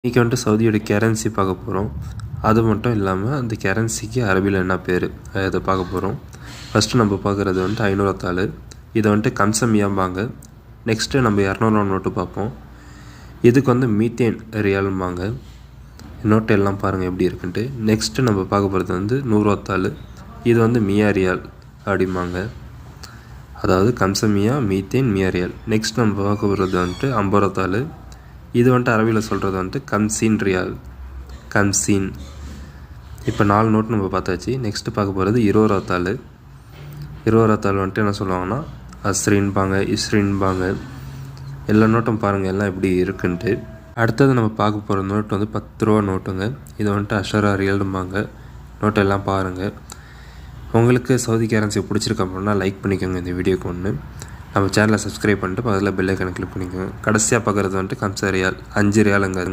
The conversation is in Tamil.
இன்றைக்கி வந்துட்டு சவுதியோட கரன்சி பார்க்க போகிறோம். அது மட்டும் இல்லாமல் அந்த கரன்சிக்கு அரபியில் என்ன பேர் அதை பார்க்க போகிறோம். ஃபஸ்ட்டு நம்ம பார்க்குறது வந்துட்டு 500 தாள். இதை வந்துட்டு கம்சமியாம்பாங்க. நெக்ஸ்ட்டு நம்ம 200 நோட்டு பார்ப்போம். இதுக்கு வந்து மீத்தேன் ரியால்பாங்க. நோட்டு எல்லாம் பாருங்கள் எப்படி இருக்குன்ட்டு. நெக்ஸ்ட்டு நம்ம பார்க்க போகிறது வந்து 100 தாள். இது வந்து மியா ரியால் அப்படிம்பாங்க. அதாவது கம்சமியா, மீத்தேன், மியா ரியால். நெக்ஸ்ட் நம்ம பார்க்க போகிறது வந்துட்டு 50 தாள். இது வந்துட்டு அரபியில் சொல்கிறது வந்துட்டு கம்சீன் ரியால், கம்சீன். இப்போ 4 நோட்டு நம்ம பார்த்தாச்சு. நெக்ஸ்ட்டு பார்க்க போகிறது 20 தாள். 20 தாள் வந்துட்டு என்ன சொல்லுவாங்கன்னா அஸ்ரின்பாங்க, இஸ்ரின்பாங்க. எல்லா நோட்டும் பாருங்கள் எல்லாம் எப்படி இருக்குன்ட்டு. அடுத்தது நம்ம பார்க்க போகிற நோட்டு வந்து 10 ரூபா நோட்டுங்க. இது வந்துட்டு அஷரா ரியால்பாங்க. நோட்டெல்லாம் பாருங்கள். உங்களுக்கு சவுதி கரன்சி பிடிச்சிருக்கு அப்படின்னா லைக் பண்ணிக்கோங்க இந்த வீடியோக்கு ஒன்று. நம்ம சேனலை சப்ஸ்கிரைப் பண்ணிட்டு அதில் பெல் ஐக்கானை கிளிக் பண்ணிக்கோங்க. கடைசியாக பார்க்குறது வந்துட்டு கம்சா ரியால், 5 ரியாலுங்க.